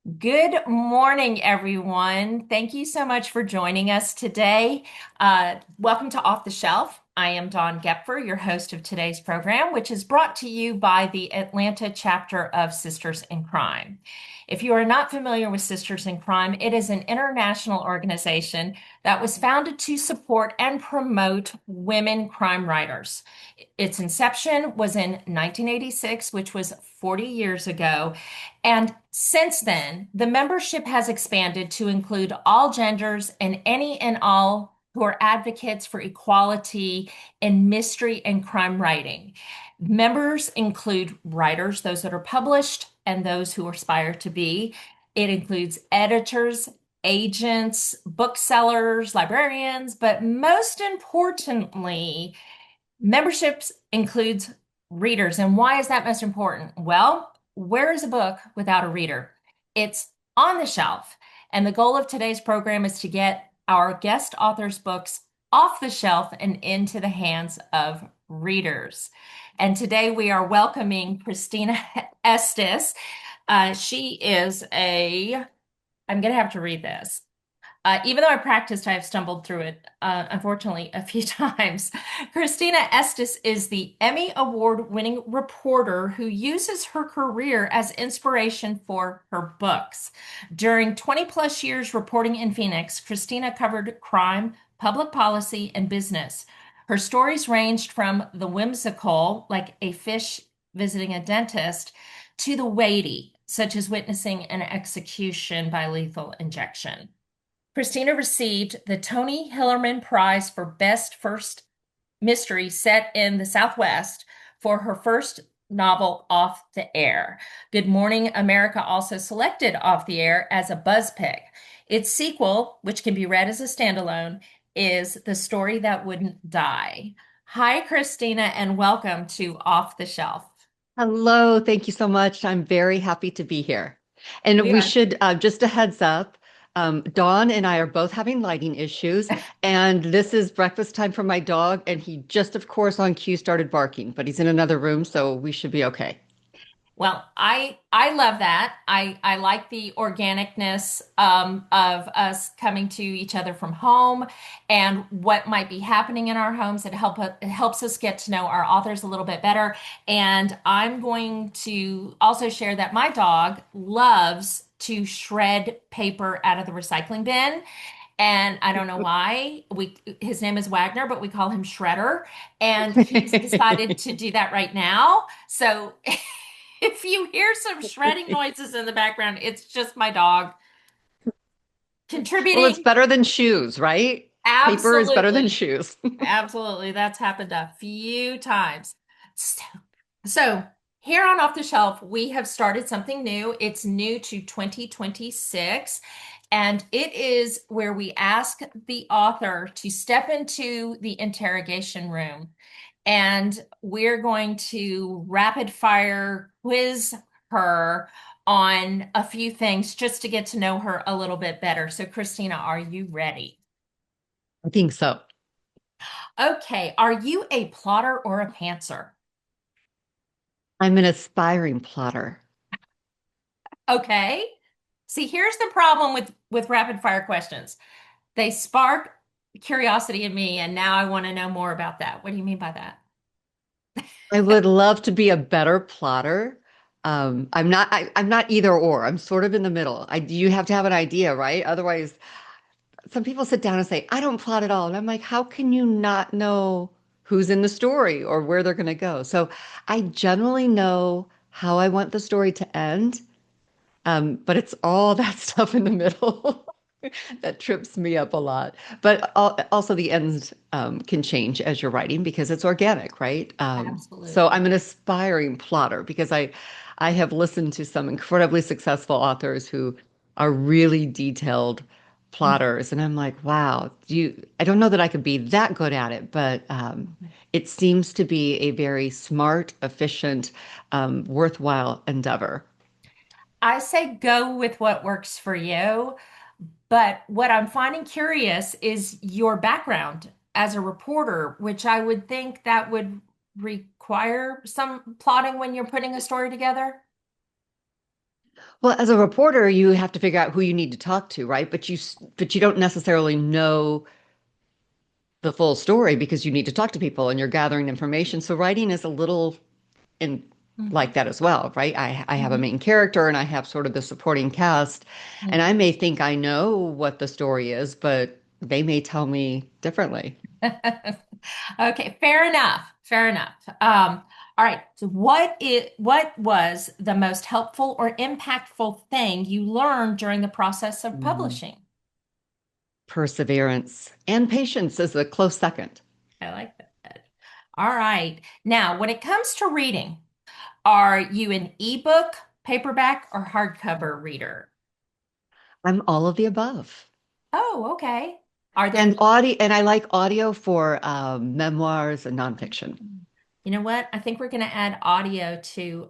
Good morning, everyone. Thank you so much for joining us today. Welcome to Off the Shelf. I am Dawn Gepfer, your host of today's program, which is brought to you by the Atlanta chapter of Sisters in Crime. If you are not familiar with Sisters in Crime, it is an international organization that was founded to support and promote women crime writers. Its inception was in 1986, which was 40 years ago. And since then, the membership has expanded to include all genders and any and all who are advocates for equality in mystery and crime writing. Members include writers, those that are published, and those who aspire to be. It includes editors, agents, booksellers, librarians, but most importantly, memberships includes readers. And why is that most important? Well, where is a book without a reader? It's on the shelf. And the goal of today's program is to get our guest authors' books off the shelf and into the hands of readers. And today we are welcoming Christina Estes. She is I'm going to have to read this. Even though I practiced, I have stumbled through it, unfortunately, a few times. Christina Estes is the Emmy Award-winning reporter who uses her career as inspiration for her books. During 20 plus years reporting in Phoenix, Christina covered crime, public policy, and business. Her stories ranged from the whimsical, like a fish visiting a dentist, to the weighty, such as witnessing an execution by lethal injection. Christina received the Tony Hillerman Prize for Best First Mystery set in the Southwest for her first novel, Off the Air. Good Morning America also selected Off the Air as a buzz pick. Its sequel, which can be read as a standalone, is The Story That Wouldn't Die. Hi, Christina, and welcome to Off the Shelf. Hello, thank you so much. I'm very happy to be here. And We we are. should, just a heads up, Dawn and I are both having lighting issues, and this is breakfast time for my dog, and he just, of course, on cue started barking, but he's in another room, so we should be okay. Well, I love that. I like the organicness of us coming to each other from home and what might be happening in our homes. It helps us get to know our authors a little bit better. And I'm going to also share that my dog loves to shred paper out of the recycling bin. And I don't know why. His name is Wagner, but we call him Shredder. And he's decided to do that right now. So if you hear some shredding noises in the background, it's just my dog Well, it's contributing. better than shoes, right? Paper is better than Absolutely. shoes. Absolutely. That's happened a few times. So, so here on Off the Shelf, we have started something new. It's new to 2026. And it is where we ask the author to step into the interrogation room. And we're going to rapid fire quiz her on a few things just to get to know her a little bit better. So, Christina, are you ready? I think so. Okay, are you a plotter or a pantser? I'm an aspiring plotter. Okay. See, here's the problem with rapid fire questions. They spark curiosity in me, and now I want to know more about that. What do you mean by that? I would love to be a better plotter. I'm not either or. I'm sort of in the middle. You have to have an idea, right? Otherwise, some people sit down and say, I don't plot at all. And I'm like, how can you not know who's in the story or where they're going to go? So I generally know how I want the story to end, but it's all that stuff in the middle that trips me up a lot. But also the ends can change as you're writing because it's organic, right? So Absolutely. I'm an aspiring plotter because I have listened to some incredibly successful authors who are really detailed plotters, and I'm like, wow, I don't know that I could be that good at it, but it seems to be a very smart, efficient, worthwhile endeavor. I say go with what works for you. But what I'm finding curious is your background as a reporter, which I would think that would require some plotting when you're putting a story together. Well, as a reporter, you have to figure out who you need to talk to, right? But you don't necessarily know the full story because you need to talk to people and you're gathering information. So writing is a little in like Mhm, that as well, right? I have a mhm, main character and I have sort of the supporting cast, and I mhm. may think I know what the story is, but they may tell me differently. Okay, fair enough. Fair enough. All right. So what was the most helpful or impactful thing you learned during the process of Mm. publishing? Perseverance and patience is a close second. I like that. All right. Now, when it comes to reading, are you an ebook, paperback, or hardcover reader? I'm all of the above. Oh, okay. Are there And audio, and I like audio for memoirs and nonfiction. You know what? I think we're going to add audio to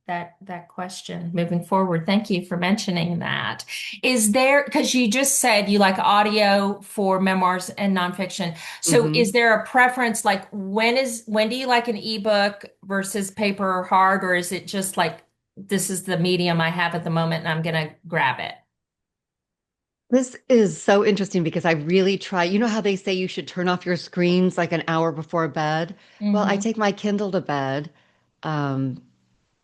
that question moving forward. Thank you for mentioning that. Is there, because you just said you like audio for memoirs and nonfiction. So is Hmm. there a preference, like when do you like an ebook versus paper or hard, or is it just like this is the medium I have at the moment and I'm going to grab it? This is so interesting because I really try. You know how they say you should turn off your screens like an hour before bed? Well, I Hmm. take my Kindle to bed, um,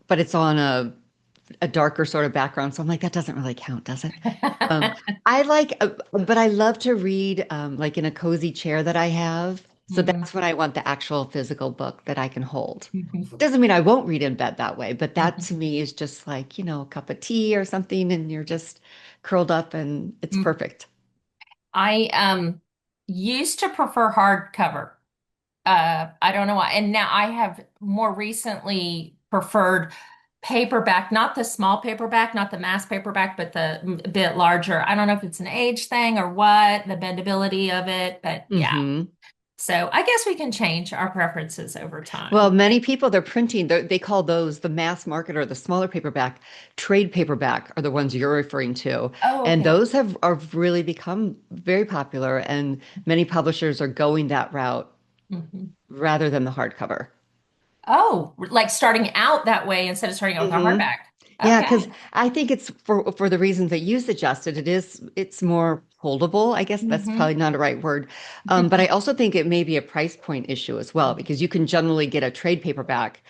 but it's on a darker sort of background. So I'm like, that doesn't really count, does it? Um, but I love to read like in a cozy chair that I have. So Hmm. that's when I want the actual physical book that I can hold. Doesn't mean I won't read in bed that way, but that to me is just like, a cup of tea or something, and you're just curled up and it's perfect. I used to prefer hardcover. I don't know why. And now I have more recently preferred paperback, not the small paperback, not the mass paperback, but the bit larger. I don't know if it's an age thing or what, the bendability of it, but yeah. Hmm. So I guess we can change our preferences over Well, time. many people they're printing, they call those the mass market or the smaller paperback. Trade paperback are the ones you're referring to. Oh, And okay. those have really become very popular, and many publishers are going that route Mhm. rather than the hardcover. Oh, like starting out that way instead of starting out with a Hmm. hardback. Yeah, because Okay. I think it's for the reasons that you suggested. It's more holdable. I guess that's Hmm. probably not a right word. But I also think it may be a price point issue as well, because you can generally get a trade paperback,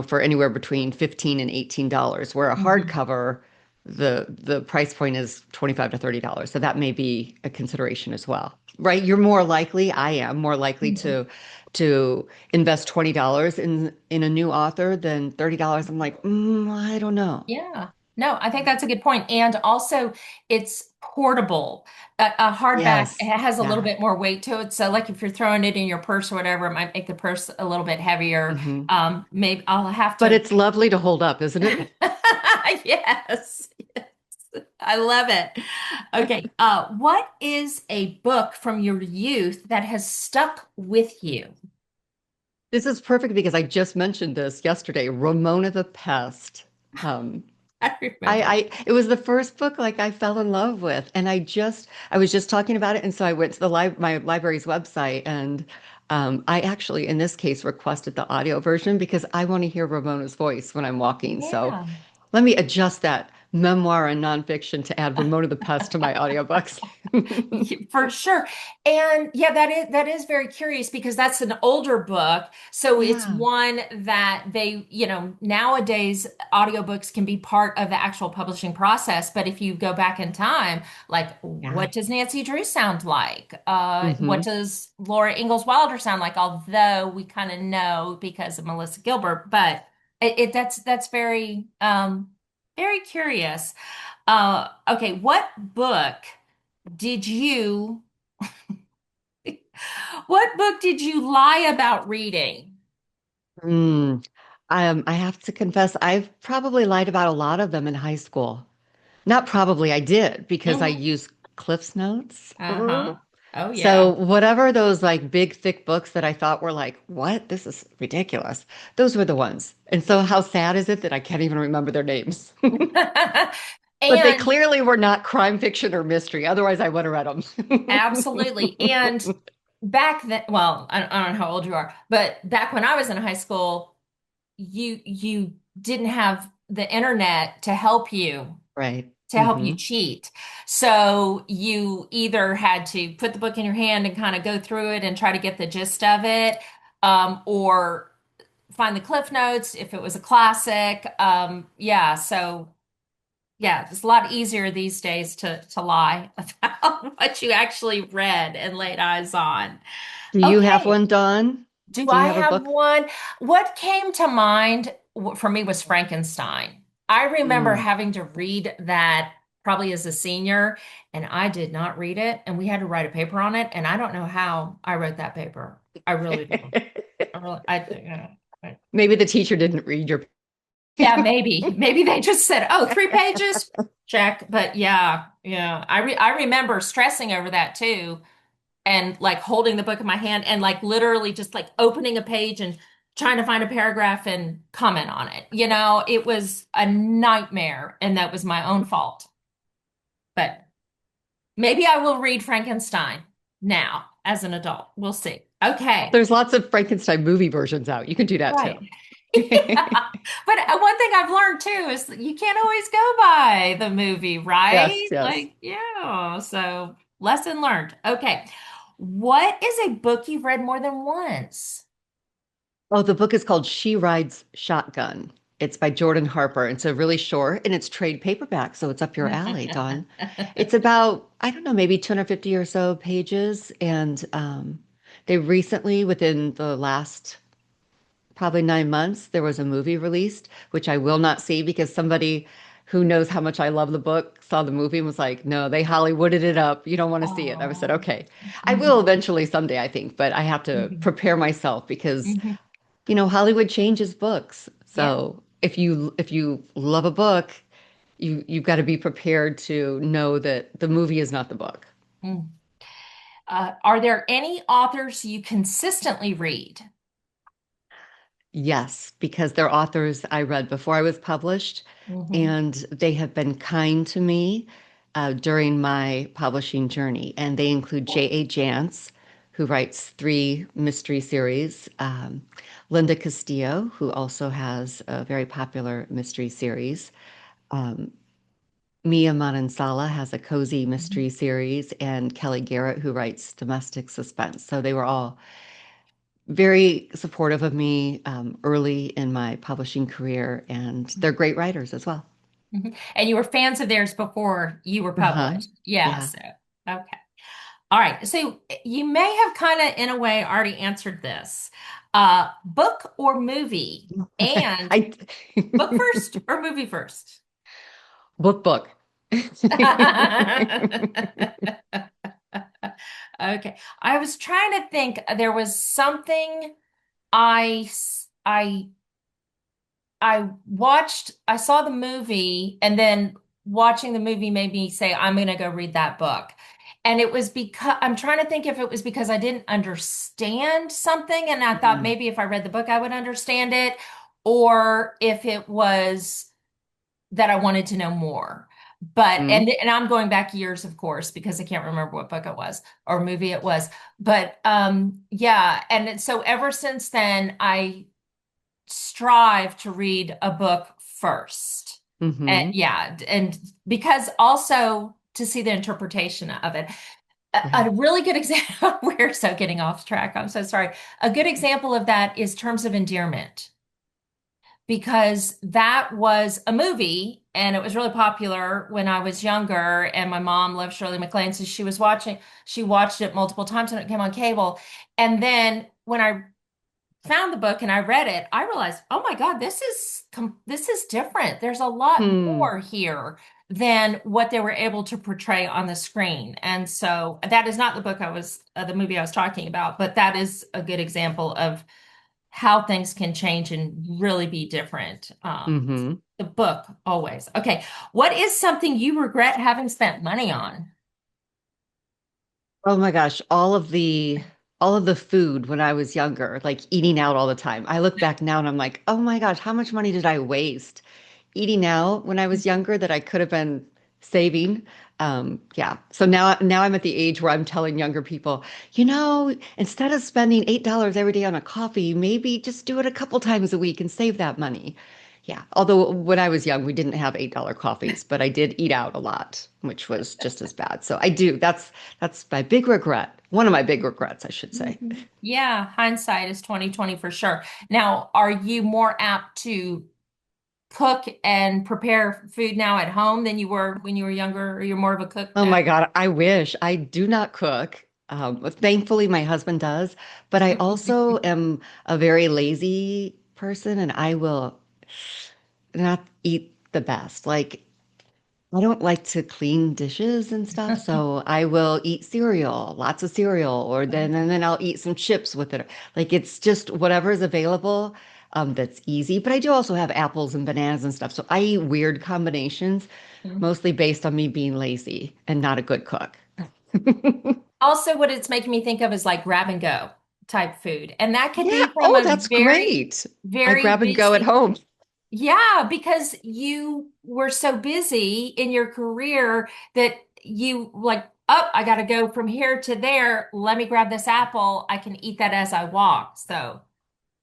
for anywhere between $15 and $18, where a Hmm. hardcover, the price point is $25 to $30. So that may be a consideration as well. Right? You're more likely, I am more likely Hmm. to invest $20 in a new author than $30. I'm like, I don't know. Yeah. No, I think that's a good point. And also, it's portable. A hardback Yes. has a little Yeah. bit more weight to it. So, like if you're throwing it in your purse or whatever, it might make the purse a little bit heavier. Hmm. Maybe I'll have But to. it's lovely to hold up, isn't it? Yes. Yes. I love it. Okay. What is a book from your youth that has stuck with you? This is perfect because I just mentioned this yesterday. Ramona the Pest. Um, I remember. it was the first book like I fell in love with, and I was just talking about it, and so I went to my library's website, and I actually, in this case, requested the audio version because I want to hear Ramona's voice when I'm walking. So Yeah. let me adjust that memoir and nonfiction to add Ramona the Pest to my audiobooks. For sure. And yeah, that is very curious because that's an older book. So it's Yeah. one that nowadays audiobooks can be part of the actual publishing process. But if you go back in time, like Yeah. what does Nancy Drew sound like? What Hmm. does Laura Ingalls Wilder sound like? Although we kind of know because of Melissa Gilbert, but that's very very curious. Okay, what book? Did you, what book did you lie about reading? Mm. I have to confess, I've probably lied about a lot of them in high school. Not probably, I did because I Hmm. used Cliff's Notes. Uh-huh. Oh, So yeah. whatever those like big thick books that I thought were like, what? This is ridiculous. Those were the ones. And so how sad is it that I can't even remember their names? But they And clearly were not crime fiction or mystery. Otherwise, I would have read absolutely. And them. back then, well, I don't know how old you are, but back when I was in high school, you didn't have the internet Right. to help you Hmm. cheat. So you either had to put the book in your hand and kind of go through it and try to get the gist of it, or find the cliff notes if it was a classic. Yeah, so yeah, it's a lot easier these days to lie about what you actually read and laid eyes on. Do you have Okay. one, Dawn? Do Do you I have a have book? one? What came to mind for me was Frankenstein. I remember Mm. having to read that probably as a senior, and I did not read it, and we had to write a paper on it, and I don't know how I wrote that paper. I really don't. I Maybe the teacher didn't read your. yeah, maybe they just said, "Oh, 3 pages, check." But yeah, yeah, I remember stressing over that too and like holding the book in my hand and like literally just like opening a page and trying to find a paragraph and comment on it. It was a nightmare and that was my own fault. But maybe I will read Frankenstein now as an adult. We'll see. Okay. There's lots of Frankenstein movie versions out. You can do that too. Right. Yeah. But one thing I've learned too is that you can't always go by the movie, Yes, right? yes. Like, yeah. So, lesson learned. Okay. What is a book you've read more than once? Oh, the book is called She Rides Shotgun. It's by Jordan Harper. It's a really short and it's trade paperback, so it's up your alley, Dawn. It's about, I don't know, maybe 250 or so pages. And they recently, within the last probably 9 months, there was a movie released, which I will not see because somebody who knows how much I love the book saw the movie and was like, no, they Hollywooded it up. You don't want to see it. I said, Oh. okay. I will Mhm, eventually someday, I think, but I have to mhm, prepare myself because mhm. Hollywood changes books. Yeah. So if you love a book, you've got to be prepared to know that the movie is not the book. Mm. Are there any authors you consistently read? Yes, because they're authors I read before I was published, Hmm. and they have been kind to me during my publishing journey. And they include J.A. Jance, who writes three mystery series, Linda Castillo, who also has a very popular mystery series. Um, Mia Manansala has a cozy mystery series, and Kelly Garrett, who writes domestic suspense. So they were all very supportive of me early in my publishing career, and they're great writers as well. Mhm. And you were fans of theirs before you were Uh-huh. published. Yeah, Yeah. so okay. All right. So you may have kind of in a way already answered this. Book or movie? And I book first or movie first? book. Okay. I was trying to think there was something I I saw the movie, and then watching the movie made me say, I'm going to go read that book. And it was because I'm trying to think if it was because I didn't understand something, and I thought Mm. maybe if I read the book, I would understand it, or if it was that I wanted to know more. But Mm. and I'm going back years, of course, because I can't remember what book it was or movie it was. But yeah, and so ever since then, I strive to read a book first. And Hmm. yeah, and because also to see the interpretation of it. A Right. really good example, we're so getting off track. I'm so sorry. A good example of that is Terms of Endearment, because that was a movie and it was really popular when I was younger. And my mom loved Shirley MacLaine, so she watched it multiple times when it came on cable. And then when I found the book and I read it, I realized, oh my God, this is different. There's a lot Hmm. more here than what they were able to portray on the screen. And so that is not the movie I was talking about, but that is a good example of how things can change and really be different. Hmm. The book always. Okay. What is something you regret having spent money on? Oh my gosh, all of the food when I was younger, like eating out all the time. I look back now and I'm like, oh my gosh, how much money did I waste eating out when I was younger that I could have been saving? Yeah. So now I'm at the age where I'm telling younger people, instead of spending $8 every day on a coffee, maybe just do it a couple times a week and save that money. Yeah. Although when I was young, we didn't have $8 coffees, but I did eat out a lot, which was just as bad. So I do. That's my big regret. One of my big regrets, I should say. Mhm. Yeah, hindsight is 2020 for sure. Now, are you more apt to cook and prepare food now at home than you were when you were younger, or you're more of a cook Oh now? my God, I wish. I do not cook. Thankfully, my husband does, but I also am a very lazy person and I will not eat the best. Like, I don't like to clean dishes and stuff, so I will eat cereal, lots of cereal, or then and then I'll eat some chips with it. Like it's just whatever is available, that's easy. But I do also have apples and bananas and stuff, so I eat weird combinations, mostly based on me being lazy and not a good cook. Also, what it's making me think of is like grab and go type food. And that could Yeah. be from Oh, a that's very, great. I very grab and go at busy. home. Yeah, because you were so busy in your career that you like, oh, I got to go from here to there. Let me grab this apple. I can eat that as I walk. So,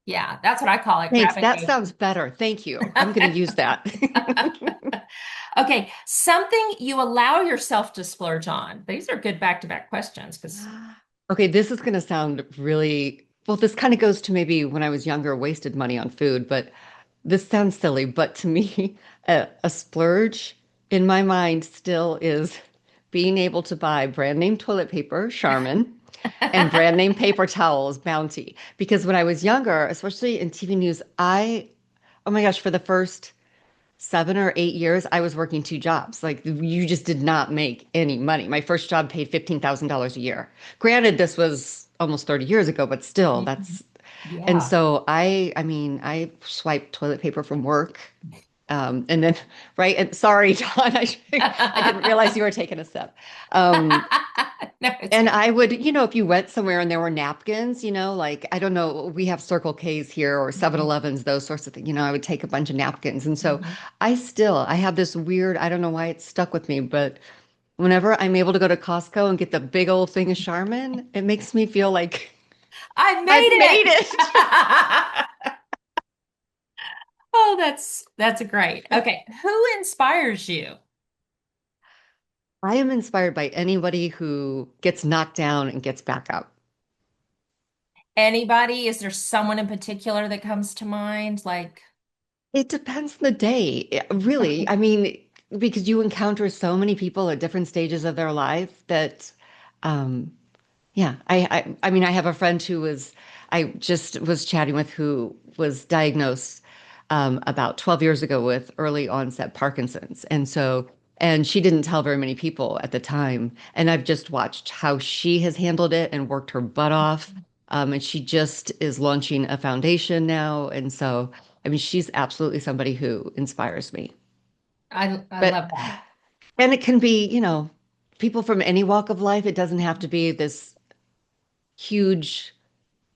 yeah, that's what I call it, grab Thanks. and That go. sounds better. Thank you. I'm going to use that. Okay, something you allow yourself to splurge on. These are good back-to-back questions because Okay, this is going to sound really, well, this kind of goes to maybe when I was younger, wasted money on food, but this sounds silly, but to me, a splurge in my mind still is being able to buy brand name toilet paper, Charmin, and brand name paper towels, Bounty. Because when I was younger, especially in TV news, oh my gosh, for the first 7 or 8 years, I was working two jobs. Like you just did not make any money. My first job paid $15,000 a year. Granted, this was almost 30 years ago, but still, Mhm. that's, and Yeah. so I mean, I swiped toilet paper from work. And then, right, and sorry, John, I didn't realize you were taking a sip. Um, No, it's and okay. I would, if you went somewhere and there were napkins, like, I don't know, we have Circle K's here or 7-Elevens, those sorts of things, I would take a bunch of napkins. And so Mhm. I have this weird, I don't know why it's stuck with me, but whenever I'm able to go to Costco and get the big old thing of Charmin, it makes me feel like I I've made made it. it. Oh, that's great. Okay, who inspires you? I am inspired by anybody who gets knocked down and gets back up. Anybody? Is there someone in particular that comes to mind? Like, It depends on the day, really. I mean, because you encounter so many people at different stages of their life that, um, yeah, I mean, I have a friend I just was chatting with who was diagnosed about 12 years ago with early onset Parkinson's. And she didn't tell very many people at the time. And I've just watched how she has handled it and worked her butt off. And she just is launching a foundation now. And so, I mean, she's absolutely somebody who inspires me. I But, love that. and it can be, people from any walk of life. It doesn't have to be this huge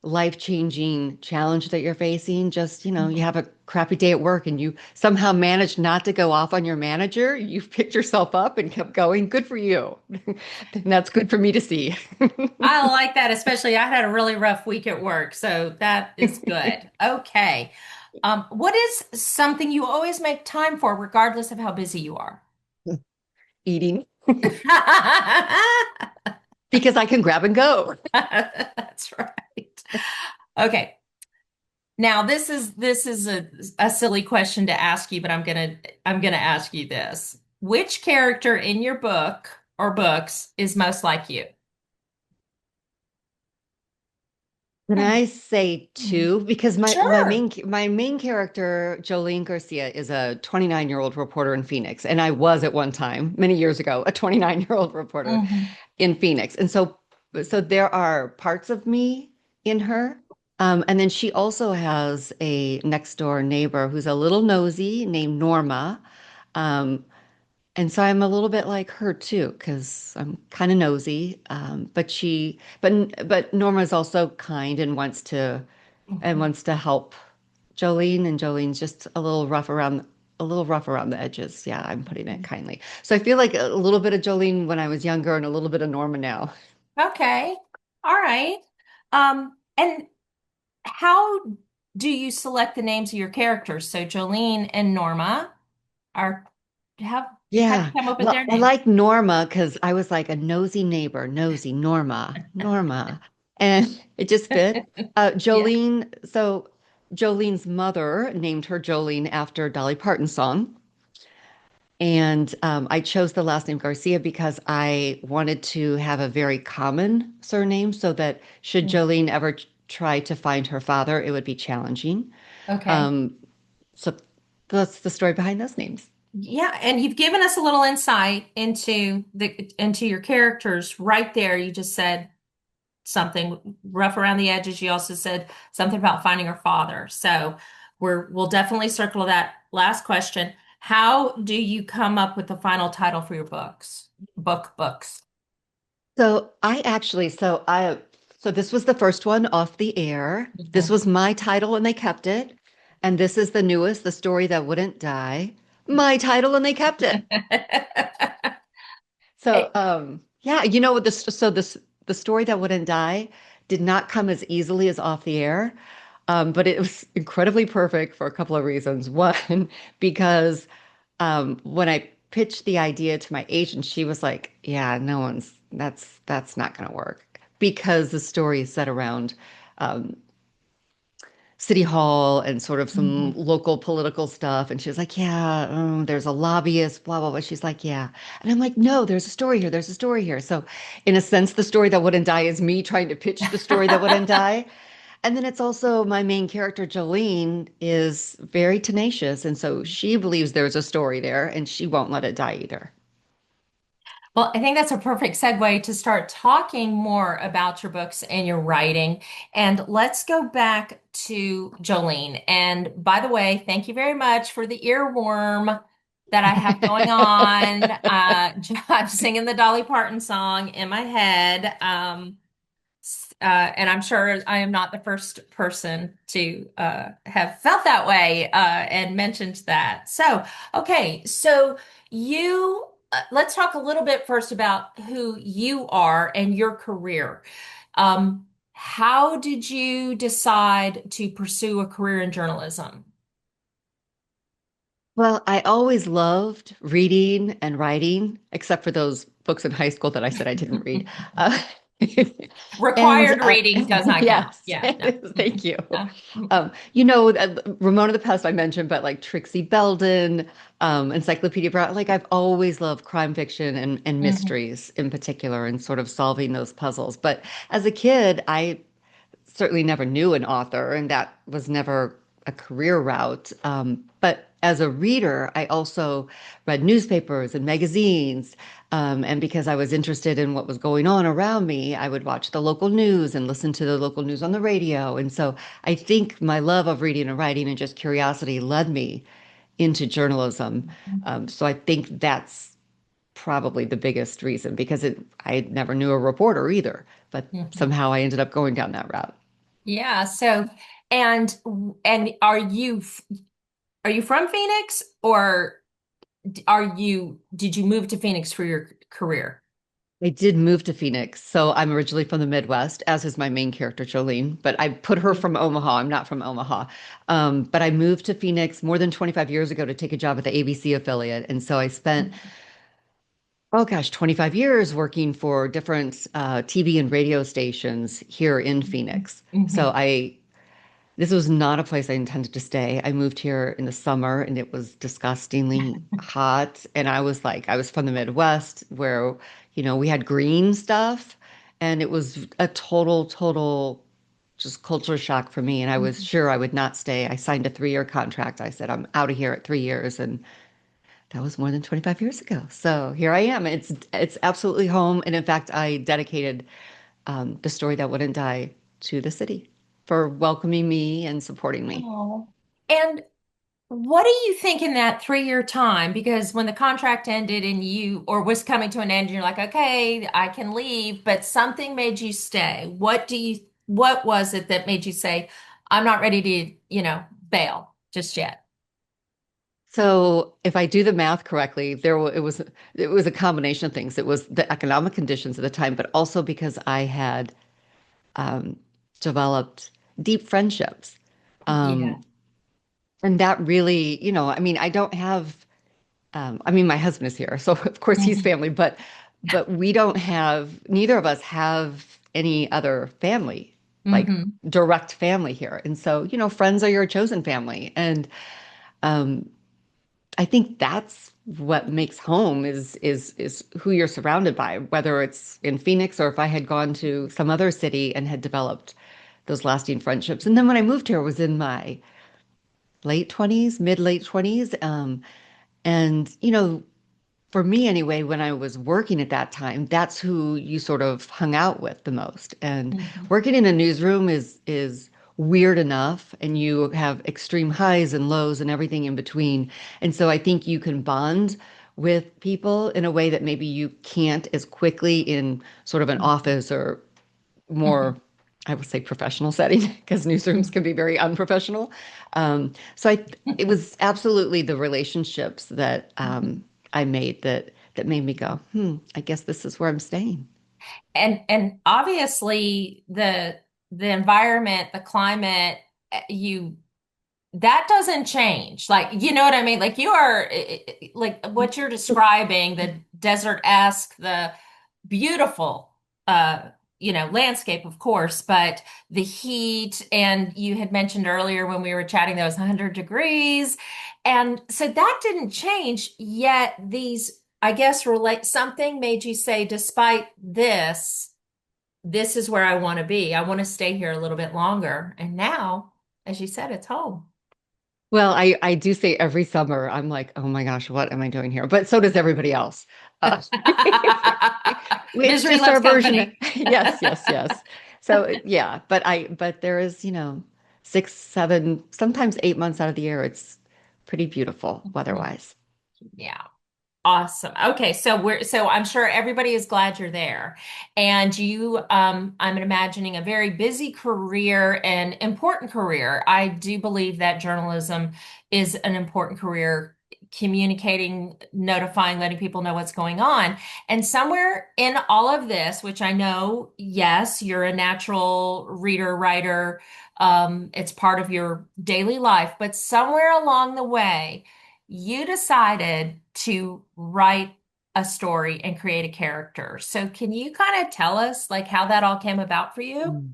life-changing challenge that you're facing. Just, you have a crappy day at work and you somehow managed not to go off on your manager. You've picked yourself up and kept going. Good for you. And that's good for me to see. I like that, especially I had a really rough week at work, so that is good. Okay. What is something you always make time for, regardless of how busy you are? Eating because I can grab and go. That's right. Okay. Now this is a silly question to ask you, but I'm gonna ask you this. Which character in your book or books is most like you? Can Hmm. I say two? Because Sure. my main character, Jolene Garcia, is a 29-year-old reporter in Phoenix, and I was at one time, many years ago, a 29-year-old reporter Hmm. in Phoenix. And so there are parts of me in her. And then she also has a next door neighbor who's a little nosy named Norma. Um, and so I'm a little bit like her too, because I'm kind of nosy. But Norma's also kind and wants to help Jolene, and Jolene's just a little rough around the edges. Yeah, I'm putting it kindly. So I feel like a little bit of Jolene when I was younger and a little bit of Norma now. Okay. All right. And how? do you select the names of your characters? So Jolene and Norma are how'd you Yeah. come up with Well, their I names? like Norma because I was like a nosy neighbor, nosy Norma, Norma. And it just fit. Yeah. Jolene's mother named her Jolene after Dolly Parton's song. And I chose the last name Garcia because I wanted to have a very common surname so that should Jolene ever try to find her father, it would be challenging. Okay. Um, so that's the story behind those names. Yeah, and you've given us a little insight into your characters right there. You just said something rough around the edges. You also said something about finding her father. So we'll definitely circle that last question. How do you come up with the final title for your books? So this was the first one off the air. This Mhm. was my title and they kept it. And this is the newest, The Story That Wouldn't Die. My title and they kept it. So, yeah, you know, the story that wouldn't die did not come as easily as off the air, but it was incredibly perfect for a couple of reasons. One, because when I pitched the idea to my agent, she was like, "Yeah, that's not going to work," because the story is set around um, City Hall and sort of some Mhm. local political stuff. And she was like, yeah, there's a lobbyist, blah, blah, blah. She's like, yeah. And I'm like, no, there's a story here. There's a story here. So, in a sense, the story that wouldn't die is me trying to pitch the story that wouldn't die. And then it's also my main character, Jolene, is very tenacious. And so she believes there's a story there and she won't let it die either. Well, I think that's a perfect segue to start talking more about your books and your writing. And let's go back to Jolene. And by the way, thank you very much for the earworm that I have going on. I'm singing the Dolly Parton song in my head. And I'm sure I am not the first person to have felt that way and mentioned that. So, okay, so let's talk a little bit first about who you are and your career. How did you decide to pursue a career in journalism? Well, I always loved reading and writing, except for those books in high school that I said I didn't read. Uh, and Required reading does not count. yes, Yeah, no. thank you. Uh, Ramona the Pest I mentioned, but like Trixie Belden, Encyclopedia Brown, like I've always loved crime fiction and mhm, mysteries in particular and sort of solving those puzzles. But as a kid, I certainly never knew an author, and that was never a career route. But as a reader, I also read newspapers and magazines. And because I was interested in what was going on around me, I would watch the local news and listen to the local news on the radio. And so I think my love of reading and writing and just curiosity led me into journalism. So I think that's probably the biggest reason because I never knew a reporter either, but mhm. somehow I ended up going down that route. Yeah, so and and are you from Phoenix or did you move to Phoenix for your career? I did move to Phoenix, so I'm originally from the Midwest, as is my main character, Jolene. But I put her from Omaha. I'm not from Omaha. But I moved to Phoenix more than 25 years ago to take a job at the ABC affiliate. And so I spent, oh gosh, 25 years working for different TV and radio stations here in Phoenix. So Mhm. this was not a place I intended to stay. I moved here in the summer and it was disgustingly hot. And I was from the Midwest where, we had green stuff. And it was a total just culture shock for me. And I was Mhm. sure I would not stay. I signed a 3-year contract. I said, I'm out of here at 3 years. And that was more than 25 years ago. So here I am. It's absolutely home. And in fact, I dedicated the story that wouldn't die to the city for welcoming me and supporting me. Oh. And what do you think in that 3-year time? Because when the contract ended and or was coming to an end, and you're like, okay, I can leave, but something made you stay. What was it that made you say, I'm not ready to, bail just yet? So if I do the math correctly, it was a combination of things. It was the economic conditions at the time, but also because I had um, developed deep friendships Yeah. Um, and that really, I mean, I don't have, I mean, my husband is here, so of course he's Mhm. family, but we don't have, neither of us have any other family, like Hmm. direct family here. And so, friends are your chosen family. And um, I think that's what makes home is who you're surrounded by, whether it's in Phoenix or if I had gone to some other city and had developed those lasting friendships. And then when I moved here, I was in my late 20s, mid late 20s. And, for me anyway, when I was working at that time, that's who you sort of hung out with the most. And Hmm. working in a newsroom is weird enough, and you have extreme highs and lows and everything in between. And so I think you can bond with people in a way that maybe you can't as quickly in sort of an office or more, I would say, professional setting, because newsrooms can be very unprofessional. So it was absolutely the relationships that I made that made me go, I guess this is where I'm staying. And obviously the environment, the climate, you that doesn't change. Like, you know what I mean? Like you are like what you're describing, the desert-esque, the beautiful landscape, of course, but the heat, and you had mentioned earlier when we were chatting that was 100 degrees. And so that didn't change, yet these, I guess, relate something made you say, despite this is where I want to be. I want to stay here a little bit longer. And now, as you said, it's home. Well, I do say every summer, I'm like, oh my gosh, what am I doing here? But so does everybody else. Uh, it's Misery just our loves version. company. Yes, yes, yes. So yeah, but there is, 6, 7, sometimes 8 months out of the year, it's pretty beautiful weather-wise. Yeah. Awesome. Okay, so I'm sure everybody is glad you're there. And I'm imagining a very busy career and important career. I do believe that journalism is an important career, communicating, notifying, letting people know what's going on. And somewhere in all of this, which I know, yes, you're a natural reader, writer, it's part of your daily life, but somewhere along the way, you decided to write a story and create a character. So can you kind of tell us like how that all came about for you? Mm.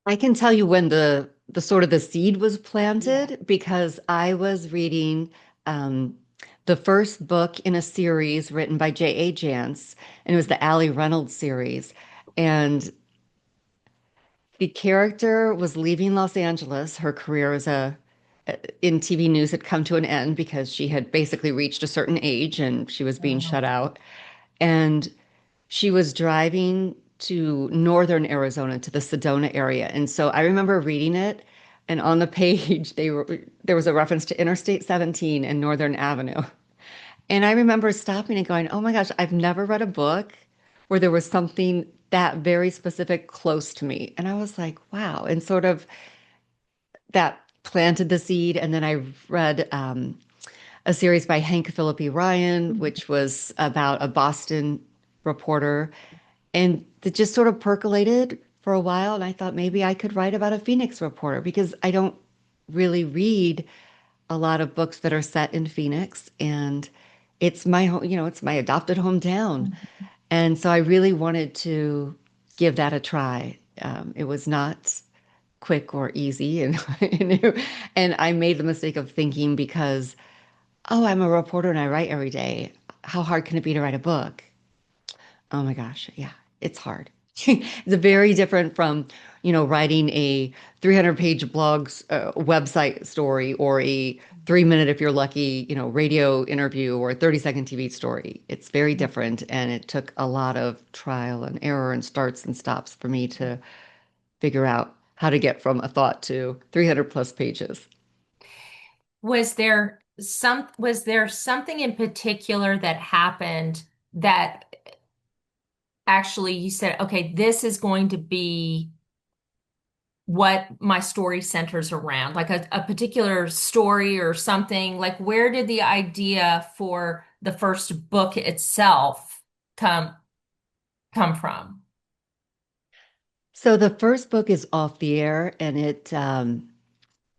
I can tell you when the sort of the seed was Yeah. planted because I was reading um, the first book in a series written by J.A. Jance, and it was the Allie Reynolds series. And the character was leaving Los Angeles. Her career as a in TV news had come to an end because she had basically reached a certain age and she was being Wow. shut out. And she was driving to northern Arizona to the Sedona area. And so I remember reading it, and on the page there was a reference to Interstate 17 and Northern Avenue. And I remember stopping and going, "Oh my gosh, I've never read a book where there was something that very specific close to me." And I was like, "Wow." And sort of that planted the seed. And then I read a series by Hank Philippi Ryan, which was about a Boston reporter, and it just sort of percolated for a while. And I thought maybe I could write about a Phoenix reporter because I don't really read a lot of books that are set in Phoenix. And it's my home, it's my adopted hometown. And so I really wanted to give that a try. It was not quick or easy. And I made the mistake of thinking because, oh, I'm a reporter and I write every day. How hard can it be to write a book? Oh my gosh, yeah, it's hard. It's very different from, writing a 300-page blog website story or a 3-minute, if you're lucky, radio interview or a 30-second TV story. It's very different, and it took a lot of trial and error and starts and stops for me to figure out how to get from a thought to 300 plus pages. Was there something in particular that happened that actually you said, okay, this is going to be what my story centers around, like a particular story or something? Like, where did the idea for the first book itself come come from? So the first book is off the air, and it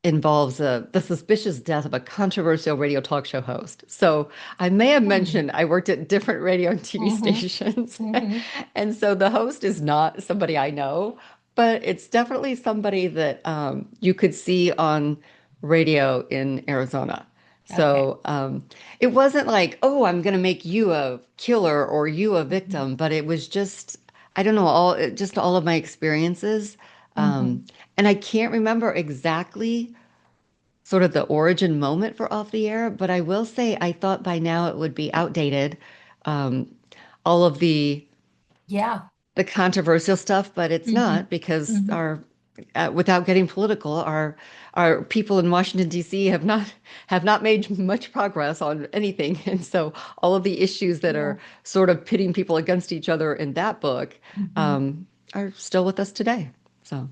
involves the suspicious death of a controversial radio talk show host. So I may have Hmm. mentioned I worked at different radio and TV Hmm. stations. Hmm. And so the host is not somebody I know, but it's definitely somebody that you could see on radio in Arizona. Okay. So it wasn't like, oh, I'm going to make you a killer or you a Hmm. victim, but it was just, I don't know, just all of my experiences. Hmm. Um, and I can't remember exactly sort of the origin moment for Off the Air, but I will say I thought by now it would be outdated. Um, all of Yeah. the controversial stuff, but it's Hmm. not because Hmm. our without getting political, our people in Washington D.C. have not made much progress on anything, and so all of the issues that Yeah. are sort of pitting people against each other in that book Hmm. um, are still with us today. So.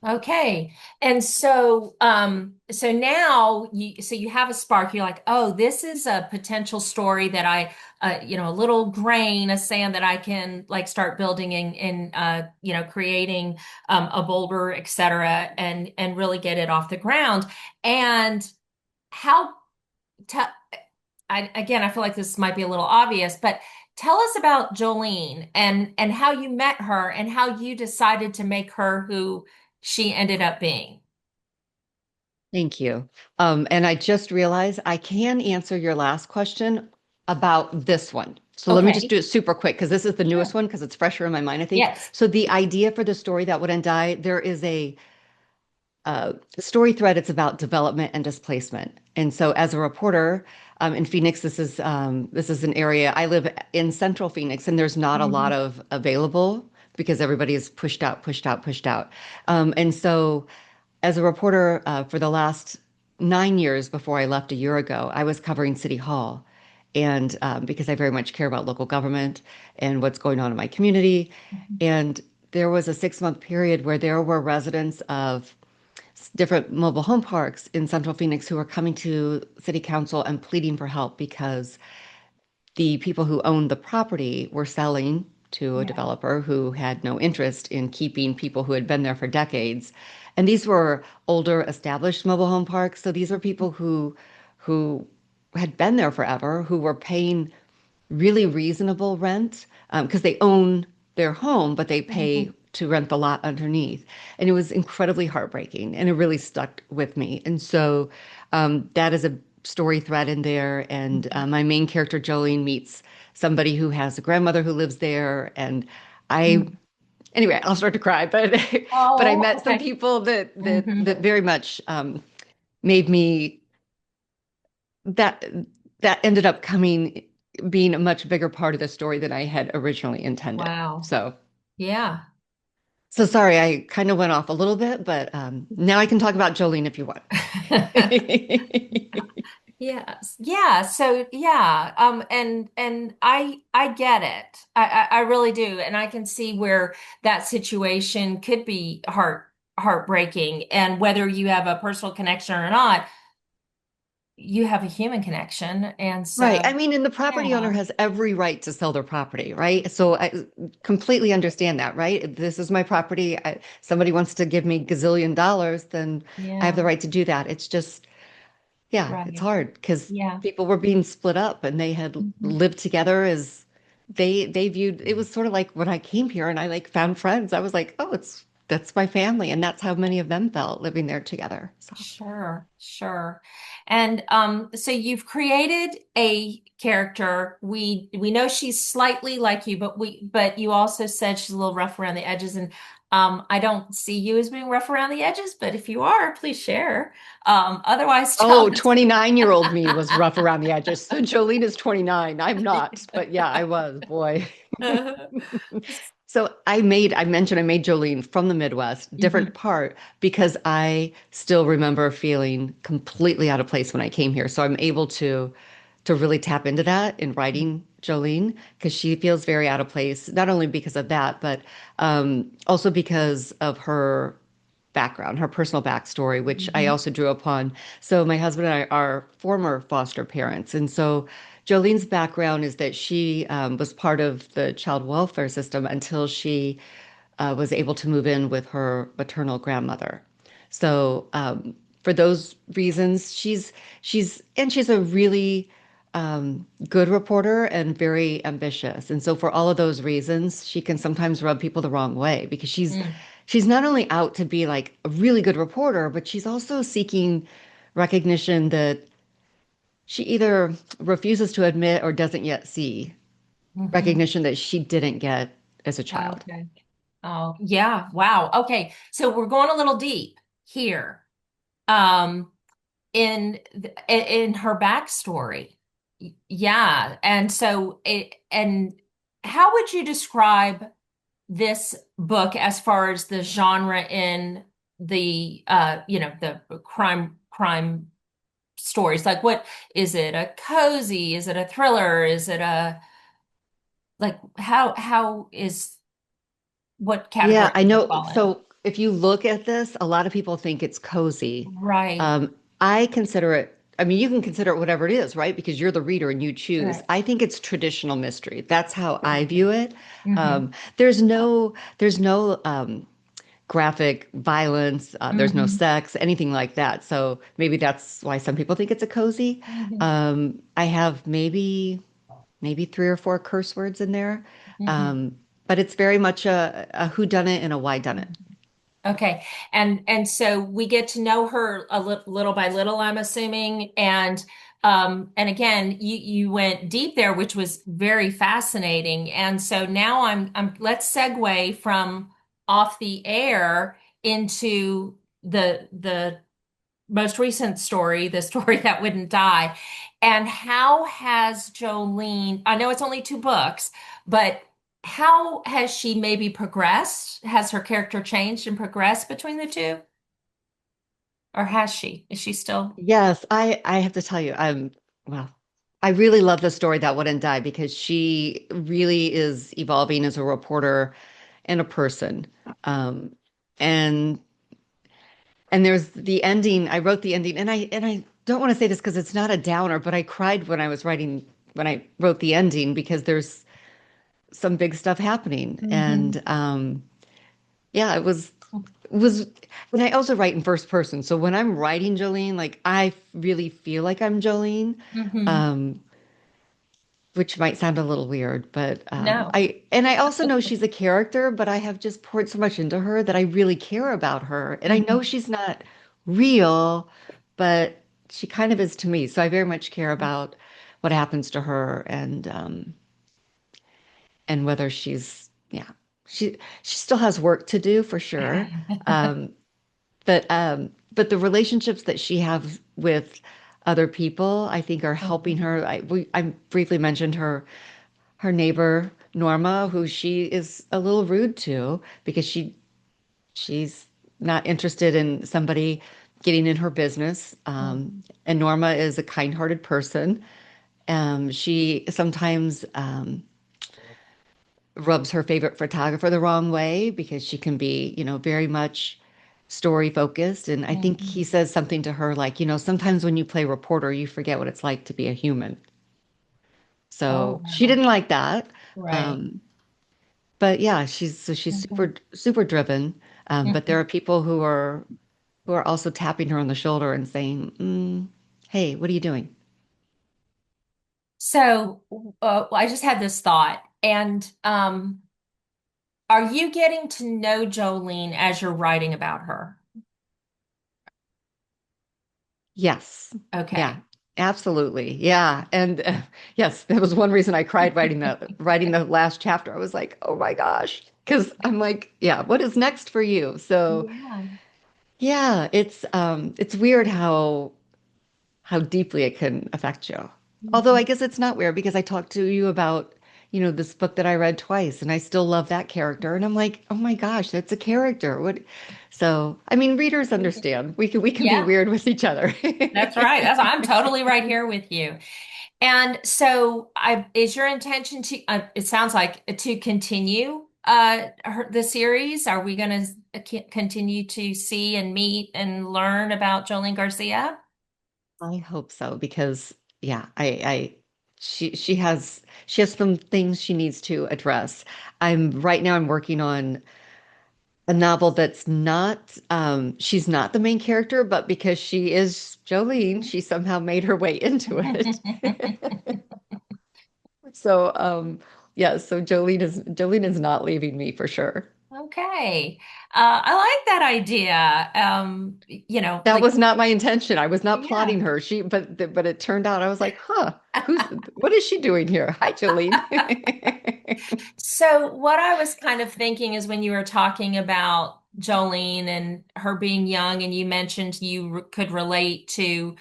Okay. And so so now you have a spark. You're like, "Oh, this is a potential story that a little grain of sand that I can like start building and creating a boulder, et cetera, and really get it off the ground." And how te again, I feel like this might be a little obvious, but tell us about Jolene and how you met her and how you decided to make her who she ended up being. Thank you. And I just realized I can answer your last question about this one. So let me just Okay. do it super quick because this is the newest Sure. one because it's fresher in my mind, I think. Yes. So the idea for the story that wouldn't die, there is a story thread. It's about development and displacement. And so as a reporter in Phoenix, this is an area I live in central Phoenix, and there's not a lot Hmm. of available because everybody is pushed out, pushed out, pushed out. And so as a reporter for the last 9 years before I left a year ago, I was covering City Hall. And because I very much care about local government and what's going on in my community. And there was a 6-month period where there were residents of different mobile home parks in Central Phoenix who were coming to City Council and pleading for help because the people who owned the property were selling to a Yeah. developer who had no interest in keeping people who had been there for decades. And these were older, established mobile home parks. So these were people who had been there forever, who were paying really reasonable rent because they own their home, but they pay Hmm. to rent the lot underneath. And it was incredibly heartbreaking and it really stuck with me. And so that is a story thread in there. And Hmm. my main character, Jolene, meets somebody who has a grandmother who lives there. And I, anyway, I'll start to cry, but but I Oh, met some okay. people that Hmm. very much made me that that ended up coming being a much bigger part of the story than I had originally intended. Wow. So, Yeah. so sorry, I kind of went off a little bit, but now I can talk about Jolene if you want. Yes. Yeah. So yeah. And I get it. I really do. And I can see where that situation could be heartbreaking. And whether you have a personal connection or not, you have a human connection. And Right. I so mean, and the property owner yeah. has every right to sell their property, right? So I completely understand that, right? This is my property. Somebody wants to give me gazillion dollars, then I have the Yeah. right to do that. It's just, yeah, it's Right. hard because Yeah. people were being split up and they had Mhm. lived together as they viewed it was sort of like when I came here and I like found friends. I was like, oh, it's that's my family, and that's how many of them felt living there together. So. Sure, sure. And so you've created a character. We know she's slightly like you, but you also said she's a little rough around the edges. And I don't see you as being rough around the edges, but if you are, please share. Otherwise, tell Oh, us. 29-year-old me was rough around the edges. So Jolene is 29. I'm not, but yeah, I was, boy. So I mentioned I made Jolene from the Midwest, different Mhm. part, because I still remember feeling completely out of place when I came here. So I'm able to really tap into that in writing Jolene because she feels very out of place, not only because of that, but also because of her background, her personal backstory, which I Mhm. also drew upon. So my husband and I are former foster parents, and so Jolene's background is that she was part of the child welfare system until she was able to move in with her maternal grandmother. So for those reasons, she's a really good reporter and very ambitious. And so for all of those reasons, she can sometimes rub people the wrong way because Mm. she's not only out to be like a really good reporter, but she's also seeking recognition that she either refuses to admit or doesn't yet see Hmm. recognition that she didn't get as a child. Okay. Oh, yeah. Wow. Okay. So we're going a little deep here. Um, in her backstory. Yeah. And so and how would you describe this book as far as the genre in the the crime stories? Like what is it, a cozy? Is it a thriller? Is it a like how is what category Yeah, I does it know. fall in? So if you look at this, a lot of people think it's cozy. Right. I consider it, I mean, you can consider it whatever it is, right? Because you're the reader and you choose. Right. I think it's traditional mystery. That's how I view it. Mm-hmm. There's no graphic violence, there's no Mm-hmm. sex, anything like that. So maybe that's why some people think it's a cozy. I have maybe three or four curse words in there. Mm-hmm. Um, but it's very much a whodunit and a whydunit. Okay. And so we get to know her a little by little, I'm assuming. And again, you went deep there, which was very fascinating. And so now I'm let's segue from off the air into the most recent story, the story that wouldn't die. And how has Jolene, I know it's only two books, but how has she maybe progressed? Has her character changed and progressed between the two? Or has she? Is she still? Yes, I have to tell you, well, I really love the story That Wouldn't Die because she really is evolving as a reporter and a person. Um, and and there's the ending. I wrote the ending, and I don't want to say this because it's not a downer, but I cried when I wrote the ending because there's some big stuff happening. Hmm. And yeah, it was and I also write in first person. So when I'm writing Jolene, like I really feel like I'm Jolene. Hmm. Um, which might sound a little weird, but No. I also know she's a character, but I have just poured so much into her that I really care about her. And I know Hmm. she's not real, but she kind of is to me. So I very much care about what happens to her and whether yeah, she still has work to do for sure. Um, but the relationships that she has with other people, I think, are helping her. I briefly mentioned her neighbor Norma, who she is a little rude to because she's not interested in somebody getting in her business. Mhm. And Norma is a kind-hearted person. She sometimes rubs her favorite photographer the wrong way because she can be, very much story focused. And I think he Mhm. says something to her like, sometimes when you play reporter, you forget what it's like to be a human. Oh, So she wow. didn't like that. Right. Um, but yeah, she's Mhm. super driven. But there Mhm. are people who are also tapping her on the shoulder and saying, "Hey, what are you doing?" So, I just had this thought, and are you getting to know Jolene as you're writing about her? Yes. Yeah, Okay. absolutely. Yeah. And yes, that was one reason I cried writing the last chapter. I was like, "Oh my gosh." Because I'm like, yeah, what is next for you? So, Yeah. yeah, it's weird how deeply it can affect you. Although I Mhm. guess it's not weird because I talked to you about, this book that I read twice and I still love that character. And I'm like, oh my gosh, that's a character. What? So, I mean, readers understand. We can be Yeah, weird with each other. that's right. I'm totally right here with you. And so, is your intention to? It sounds like to continue the series. Are we going to continue to see and meet and learn about Jolene Garcia? I hope so because yeah, she has some things she needs to address. I'm right now I'm working on a novel that's not, she's not the main character, but because she is Jolene, she somehow made her way into it. So, yeah, so Jolene is not leaving me for sure. Okay. I like that idea. That Like, was not my intention. I was not yeah. plotting her. But it turned out I was like, huh, what is she doing here? Hi, Jolene. So, what I was kind of thinking is when you were talking about Jolene and her being young, and you mentioned could relate to,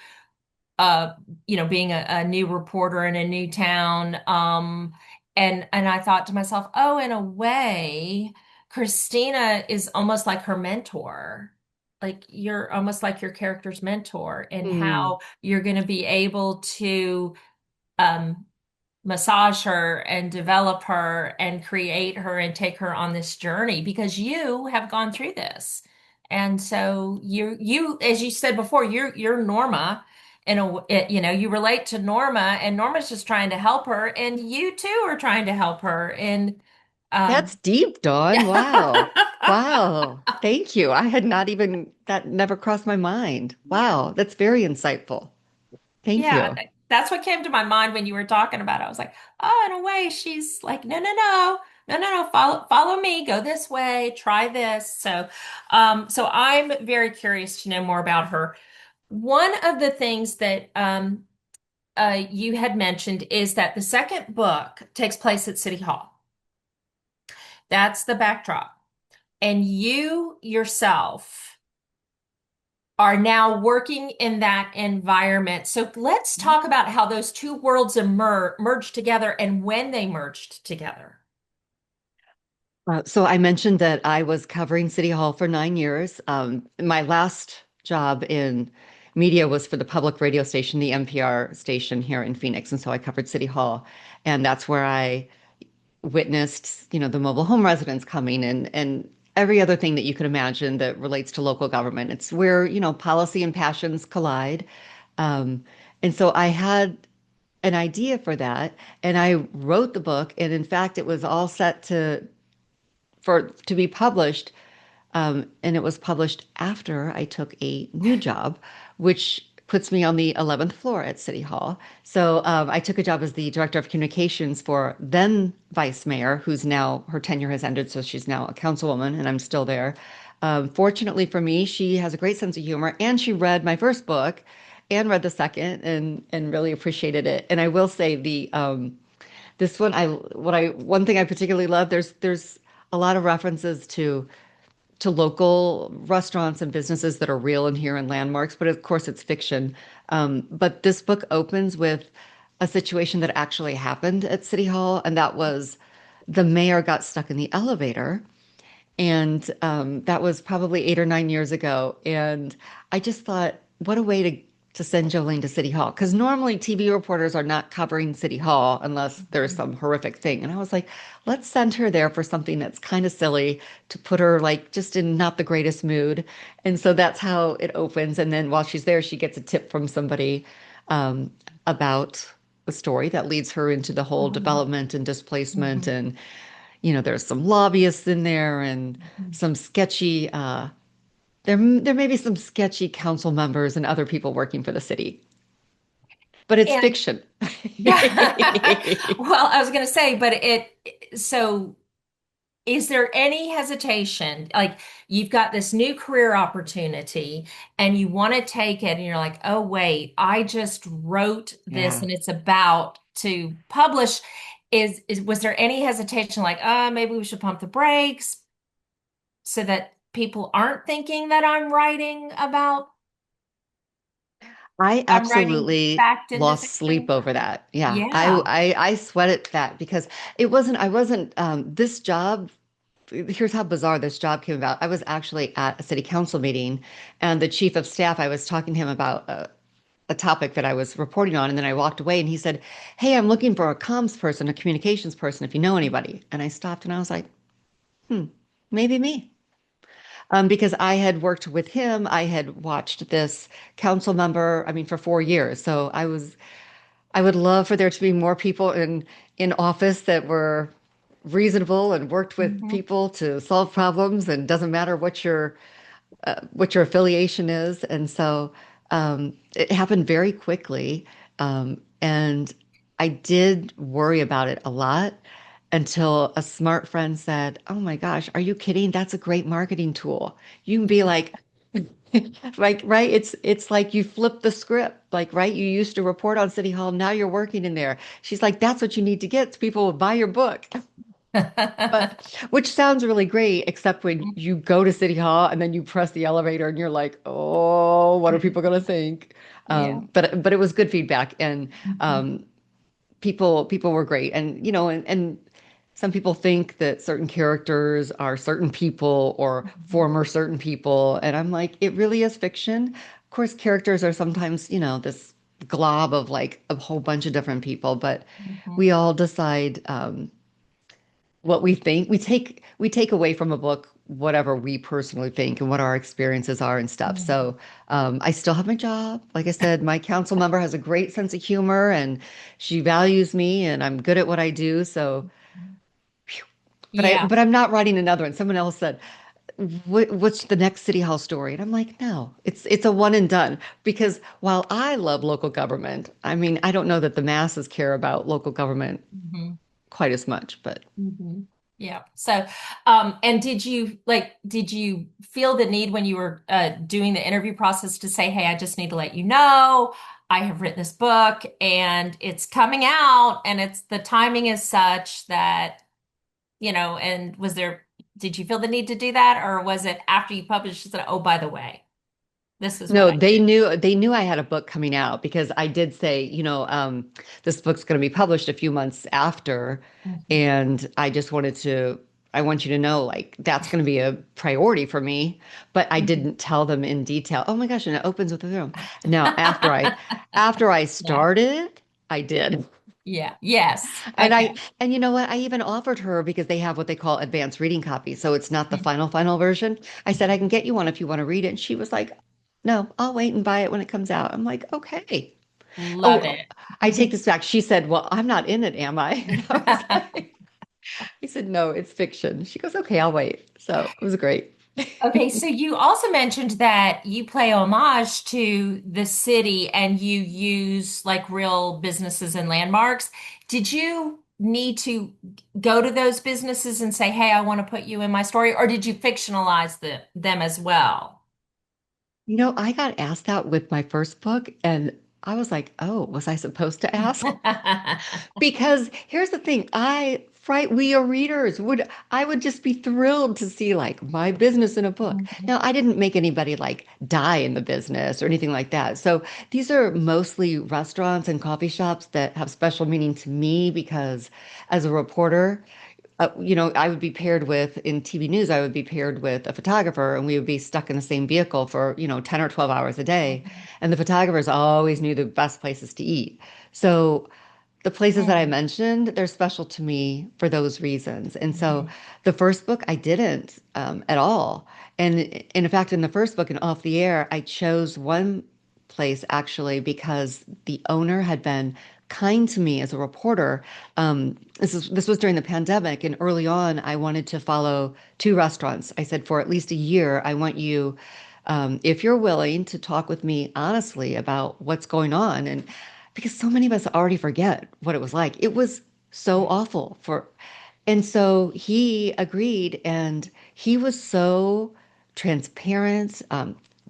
uh, being a new reporter in a new town. And I thought to myself, oh, in a way, Christina is almost like her mentor. Like you're almost like your character's mentor, and Hmm. how you're going to be able to um, massage her and develop her and create her and take her on this journey because you have gone through this. And so as you said before, you're Norma you relate to Norma, and Norma's just trying to help her, and you too are trying to help her. And That's um deep, Dawn. Wow. Wow. Thank you. I had not even, that never crossed my mind. Wow. That's very insightful. Thank Yeah, you. that's what came to my mind when you were talking about it. I was like, oh, in a way, she's like, no, no, no, no, no, no, follow me, go this way, try this. So I'm very curious to know more about her. One of the things that you had mentioned is that the second book takes place at City Hall. That's the backdrop. And you yourself are now working in that environment. So let's talk about how those two worlds merged together and when they merged together. So I mentioned that I was covering City Hall for 9 years. My last job in media was for the public radio station, the NPR station here in Phoenix, and so I covered City Hall, and that's where I witnessed, the mobile home residents coming and every other thing that you could imagine that relates to local government. It's where, policy and passions collide. Um, and so I had an idea for that, and I wrote the book, and in fact, it was all set to be published, and it was published after I took a new job, which puts me on the 11th floor at City Hall. So I took a job as the director of communications for then Vice Mayor, who's now, her tenure has ended, so she's now a councilwoman, and I'm still there. Fortunately for me, she has a great sense of humor, and she read my first book and read the second and really appreciated it. And I will say this one, one thing I particularly love, there's a lot of references to local restaurants and businesses that are real and here and landmarks, but of course it's fiction. But this book opens with a situation that actually happened at City Hall, and that was the mayor got stuck in the elevator, and that was probably 8 or 9 years ago. And I just thought, what a way to send Jolene to City Hall. Because normally TV reporters are not covering City Hall unless there's some horrific thing. And I was like, let's send her there for something that's kind of silly to put her like just in not the greatest mood. And so that's how it opens. And then while she's there, she gets a tip from somebody um, about a story that leads her into the whole Mhm, development and displacement, mhm, and there's some lobbyists in there and mhm. some sketchy there may be some sketchy council members and other people working for the city, but it's And fiction. yeah, well, I was going to say, but so is there any hesitation? Like you've got this new career opportunity and you want to take it and you're like, oh, wait, I just wrote this Yeah. and it's about to publish. Was there any hesitation like, maybe we should pump the brakes so that people aren't thinking that I I'm writing absolutely fact into lost sleep fiction? over that. Yeah. Yeah. I sweated that because I wasn't this job. Here's how bizarre this job came about. I was actually at a city council meeting, and the chief of staff, I was talking to him about a topic that I was reporting on, and then I walked away and he said, "Hey, I'm looking for a comms person, a communications person, if you know anybody." And I stopped and I was like, "Hmm, maybe me." Because I had worked with him, I had watched this council member, I mean, for 4 years. So I would love for there to be more people in office that were reasonable and worked with Mhm. people to solve problems, and doesn't matter what your affiliation is. And so it happened very quickly. And I did worry about it a lot until a smart friend said, "Oh my gosh, are you kidding? That's a great marketing tool. You can be like, like, right? It's like you flip the script. Like, right? You used to report on City Hall, now you're working in there." She's like, "That's what you need to get so people will buy your book." But which sounds really great, except when you go to City Hall and then you press the elevator and you're like, "Oh, what are people going to think?" Yeah. But it was good feedback, and Mhm. um, people were great. And and some people think that certain characters are certain people or Mhm. former certain people, and I'm like, it really is fiction. Of course, characters are sometimes, this glob of like a whole bunch of different people, but Mhm. we all decide. What we think. We take away from a book whatever we personally think and what our experiences are and stuff. Mhm. So I still have my job. Like I said, my council member has a great sense of humor and she values me and I'm good at what I do. So, but I Yeah. but I'm not writing another one. Someone else said, what's the next City Hall story? And I'm like, no, it's a one and done. Because while I love local government, I mean, I don't know that the masses care about local government Mhm. quite as much, but. Mhm. Yeah. So, and did you feel the need when you were doing the interview process to say, "Hey, I just need to let you know I have written this book and it's coming out and it's the timing is such that, and did you feel the need to do that or was it after you published, you said, "Oh, by the way, this is what No, I they knew I had a book coming out because I did say, this book's going to be published a few months after, did." and I want you to know, like, that's going to be a priority for me. But I Mhm. didn't tell them in detail. Oh my gosh, and it opens with a room. Now, after I Yeah. started, I did. Yeah. Yes. And Okay. and you know what? I even offered her because they have what they call advanced reading copies. So it's not the final version. I said, I can get you one if you want to read it. And she was like, no, I'll wait and buy it when it comes out. I'm like, okay. Love Oh, it. I take this back. She said, well, I'm not in it, am I? And I was like, I said, no, it's fiction. She goes, okay, I'll wait. So it was great. Okay, so you also mentioned that you play homage to the city and you use like real businesses and landmarks. Did you need to go to those businesses and say, "Hey, I want to put you in my story," or did you fictionalize them as well? I got asked that with my first book, and I was like, oh, was I supposed to ask? Because here's the thing, we are readers. I would just be thrilled to see like my business in a book. Mhm. Now, I didn't make anybody like die in the business or anything like that. So these are mostly restaurants and coffee shops that have special meaning to me because as a reporter, I would be paired with, in TV news, I would be paired with a photographer and we would be stuck in the same vehicle for, 10 or 12 hours a day. And the photographers always knew the best places to eat. So the places that I Mhm. mentioned, they're special to me for those reasons. And so Mhm. the first book, I didn't at all. And in fact, in the first book, in Off the Air, I chose one place actually because the owner had been kind to me as a reporter. This was during the pandemic, and early on, I wanted to follow two restaurants. I said, for at least a year, I want you, if you're willing, to talk with me honestly about what's going on. And because so many of us already forget what it was like. It was so awful and so he agreed, and he was so transparent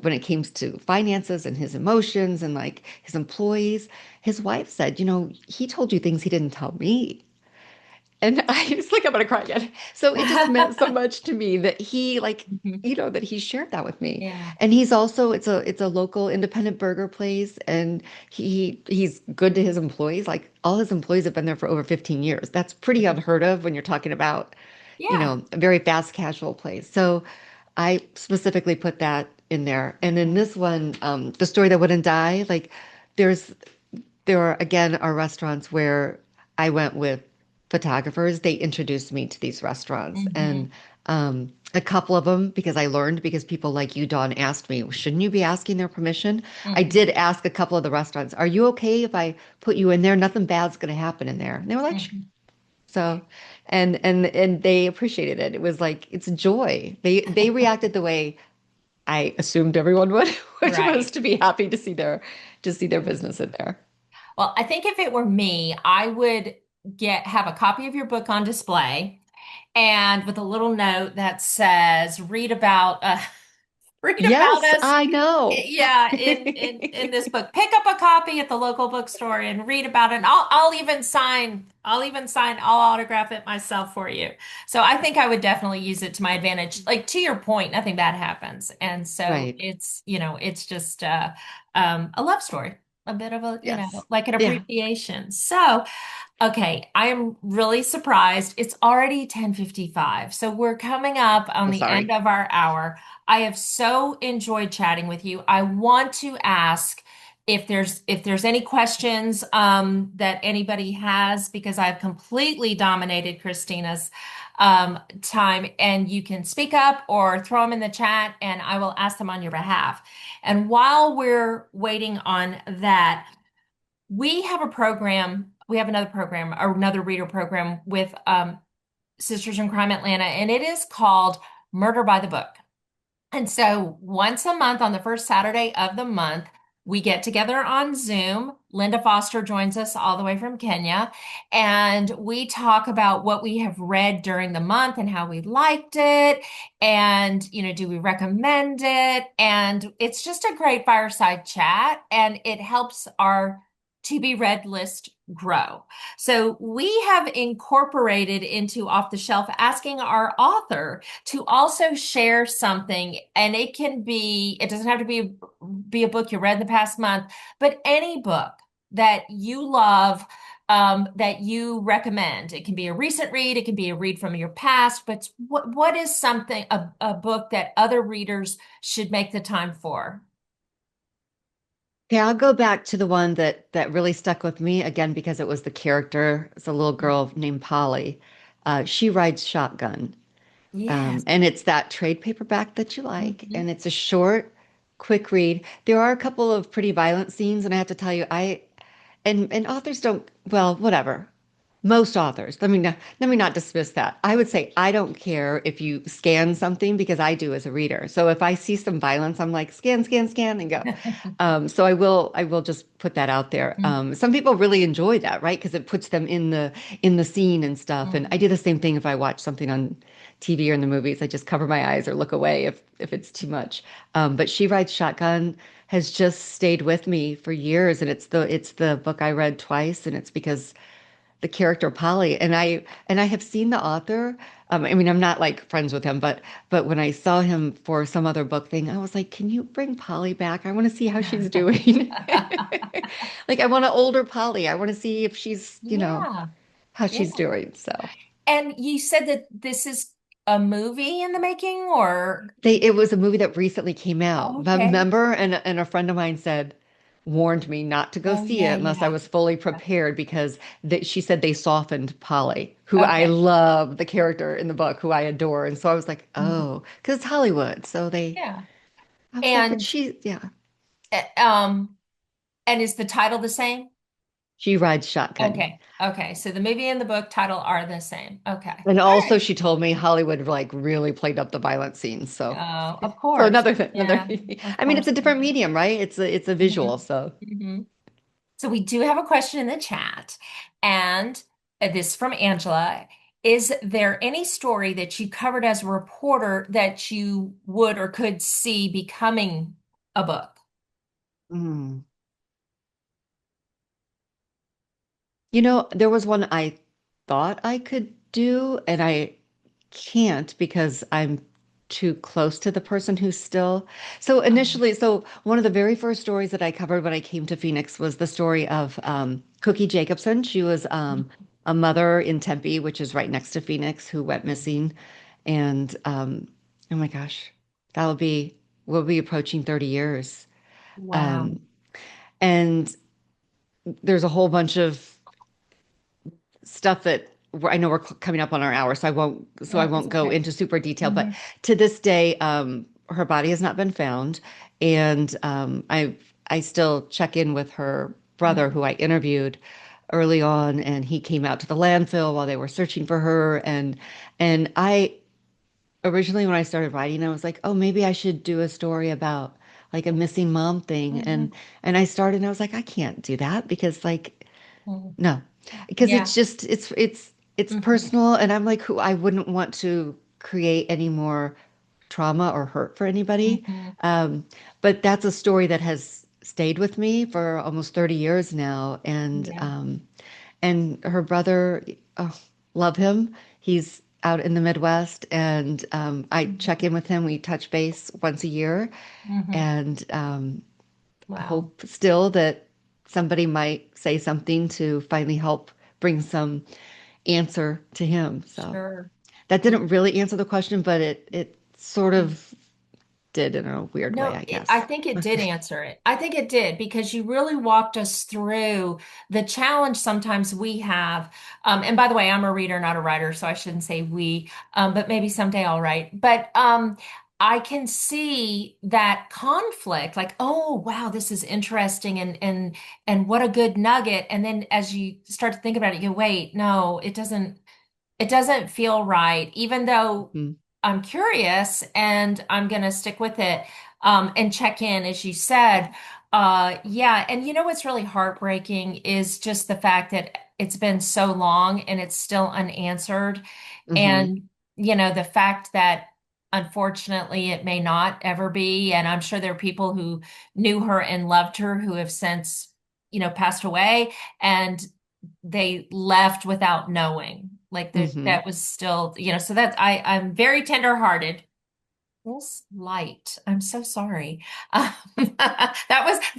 when it came to finances and his emotions and like his employees. His wife said, he told you things he didn't tell me. And I was like, I'm gonna cry again. So it just meant so much to me that he like, Mhm. that he shared that with me. Yeah. And he's also it's a local independent burger place, and he's good to his employees. Like all his employees have been there for over 15 years. That's pretty unheard of when you're talking about, Yeah. a very fast casual place. So I specifically put that in there. And in this one, the story that wouldn't die, like there's there are again are restaurants where I went with photographers. They introduced me to these restaurants, Hmm. and a couple of them because people like you, Dawn, asked me, shouldn't you be asking their permission? I Hmm. did ask a couple of the restaurants, are you okay if I put you in there? Nothing bad's going to happen in there. And they were like, Hmm. So, and they appreciated it. It was like it's joy. They reacted the way I assumed everyone would, which was Right. to be happy to see their business in there. Well, I think if it were me, I would get have a copy of your book on display and with a little note that says read about read about Yes, us. I know. Yeah, in this book. Pick up a copy at the local bookstore and read about it. And I'll autograph it myself for you. So I think I would definitely use it to my advantage. Like to your point, nothing bad happens. And so Right. it's just a love story. A bit of a, Yes. like an Yeah. appreciation. So okay, I am really surprised. It's already 10:55. So we're coming up on So the end sorry. of our hour. I have so enjoyed chatting with you. I want to ask if there's any questions that anybody has because I've completely dominated Christina's time and you can speak up or throw them in the chat and I will ask them on your behalf. And while we're waiting on that, we have another program, or another reader program with Sisters in Crime Atlanta, and it is called Murder by the Book. And so once a month on the first Saturday of the month, we get together on Zoom. Linda Foster joins us all the way from Kenya, and we talk about what we have read during the month and how we liked it. And, do we recommend it? And it's just a great fireside chat, and it helps our to be read list grow. So we have incorporated into Off the Shelf asking our author to also share something, and it doesn't have to be a book you read in the past month, but any book that you love, that you recommend. It can be a recent read, it can be a read from your past, but what is something, a book that other readers should make the time for? Okay, I'll go back to the one that really stuck with me again because it was the character. It's a little girl named Polly. She rides shotgun. Yes. And it's that trade paperback that you like, Mhm. and it's a short, quick read. There are a couple of pretty violent scenes, and I have to tell you, and authors don't, well, whatever. Most authors, let me not dismiss that. I would say I don't care if you scan something because I do as a reader. So if I see some violence, I'm like scan, scan, scan, and go. So I will just put that out there. Some people really enjoy that, right? Because it puts them in the scene and stuff. And I Mhm. do the same thing if I watch something on TV or in the movies. I just cover my eyes or look away if it's too much. But She Rides Shotgun has just stayed with me for years, and it's the book I read twice, and it's because the character Polly and I have seen the author. I mean, I'm not like friends with him, but when I saw him for some other book thing, I was like, "Can you bring Polly back? I want to see how she's doing." Like, I want an older Polly. I want to see if she's, Yeah. how Yeah. she's doing. So And you said that this is a movie in the making, or it was a movie that recently came out. oh, okay. Remember, and a friend of mine warned me not to go Oh see yeah, it unless I yeah. was fully prepared because she said they softened Polly, who I Okay. love the character in the book, who I adore. And so I was like, Mhm. oh, because it's Hollywood. Yeah. I was like, but And yeah, uh, um and is the title the same? she rides shotgun. Okay. Okay. So the movie and the book title are the same. Okay. And All also right. she told me Hollywood like really played up the violent scenes. So, Of so course. another, Yeah, of I mean, it's course. a different medium, right? It's a visual. Mhm. So. Mhm. So we do have a question in the chat, and this from Angela. Is there any story that you covered as a reporter that you would or could see becoming a book? Mm. There was one I thought I could do, and I can't because I'm too close to the person who's still. So Um, initially, so one of the very first stories that I covered when I came to Phoenix was the story of Cookie Jacobson. She was a mother in Tempe, which is right next to Phoenix, who went missing. And oh my gosh, that'll be we'll be approaching 30 years. wow. Um, and there's a whole bunch of stuff that I know we're coming up on our hour, so I No, it's won't go okay. into super detail. But Hmm. to this day, her body has not been found, and I still check in with her brother, who I interviewed, early on, and he came out to the landfill while they were searching for her. And I originally, when I started writing, I was like, oh, maybe I should do a story about like a missing mom thing. Mhm. And I started and I was like, I can't do that because like Mhm. no, because it's Yeah. just it's Mhm. personal, and I'm like who I wouldn't want to create any more trauma or hurt for anybody. Mhm. Um, but that's a story that has stayed with me for almost 30 years now, Yeah. and her brother, oh, love him. He's out in the Midwest, and I check Mhm. in with him. We touch base once a year, Mhm. and Wow. hope still that somebody might say something to finally help bring some answer to him. So Sure. that didn't really answer the question, but it sort of did in a weird way, No, I I guess. think it did answer it. I think it did because you really walked us through the challenge sometimes we have. And by the way, I'm a reader, not a writer, so I shouldn't say we, but maybe someday I'll write. But I can see that conflict, like, oh, wow, this is interesting and what a good nugget. And then as you start to think about it, you go, wait, no, it doesn't feel right, even though Mhm. I'm curious and I'm going to stick with it and check in, as you said. Yeah. And you know what's really heartbreaking is just the fact that it's been so long and it's still unanswered. Hmm. And, the fact that unfortunately it may not ever be. And I'm sure there are people who knew her and loved her who have since, passed away. And they left without knowing like Hmm. that was still so that I'm very tenderhearted. This light, I'm so sorry. That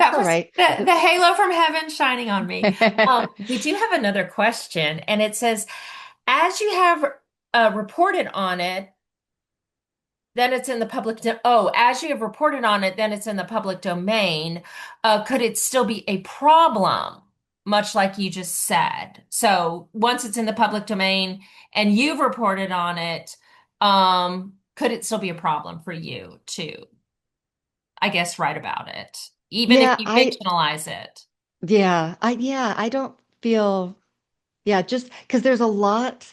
All was right. the halo from heaven shining on me. We do have another question, and it says, as you have reported on it, then it's in the as you have reported on it, then it's in the public domain. Could it still be a problem, much like you just said? So once it's in the public domain and you've reported on it, could it still be a problem for you to, I guess, write about it, even if Yeah, you fictionalize it? yeah, I don't feel, yeah, just because there's a lot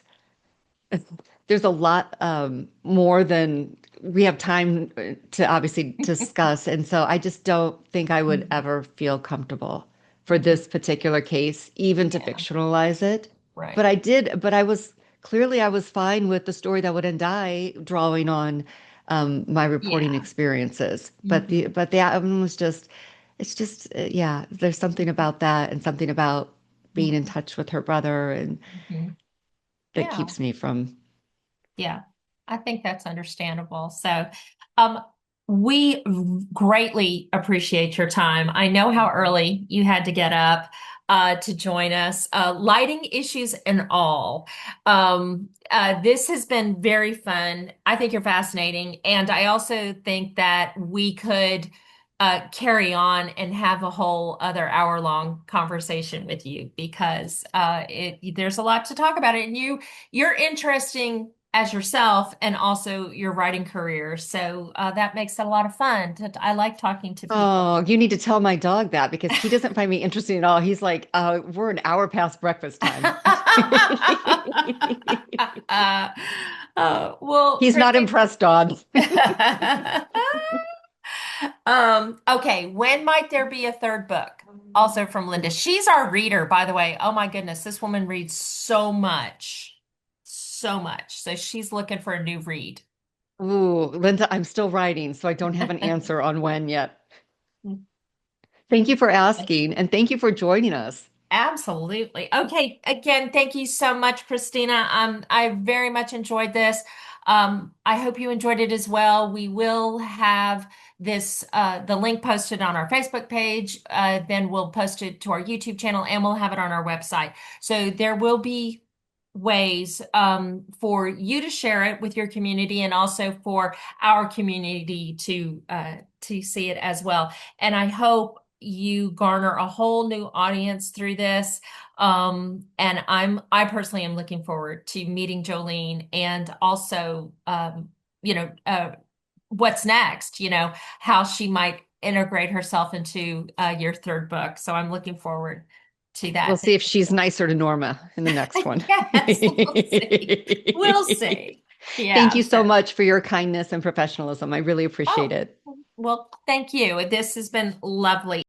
more than we have time to obviously discuss. And so I just don't think I would Mhm. ever feel comfortable for Mhm. this particular case, even to Yeah, fictionalize it. right. But I was clearly I was fine with the story that would end die drawing on my reporting Yeah. experiences. Hmm. But the album was just, it's just, yeah, there's something about that and something about being in touch with her brother and Hmm. that Yeah. keeps me from. Yeah, I think that's understandable. So, um, we greatly appreciate your time. I know how early you had to get up to join us, lighting issues and all. This has been very fun. I think you're fascinating, and I also think that we could carry on and have a whole other hour-long conversation with you because there's a lot to talk about it, and you're interesting as yourself and also your writing career. So that makes it a lot of fun. I like talking to people. Oh, you need to tell my dog that because he doesn't find me interesting at all. He's like, we're an hour past breakfast time. Well, He's not Christine. impressed, Dawn. Okay, when might there be a third book? Also from Linda. She's our reader, by the way. Oh my goodness, this woman reads so much. So much. So she's looking for a new read. Ooh, Linda, I'm still writing, so I don't have an answer on when yet. Thank you for asking, and thank you for joining us. Absolutely. Okay. Again, thank you so much, Christina. I very much enjoyed this. I hope you enjoyed it as well. We will have the link posted on our Facebook page. Then we'll post it to our YouTube channel and we'll have it on our website. So there will be ways for you to share it with your community and also for our community to see it as well. And I hope you garner a whole new audience through this. And I personally am looking forward to meeting Jolene and also, what's next, how she might integrate herself into your third book. So I'm looking forward. to We'll that. see if she's nicer to Norma in the next one. Yes, we'll see. We'll see. Thank Yeah. you so So, much for your kindness and professionalism. I really appreciate oh, it. well, thank you. This has been lovely.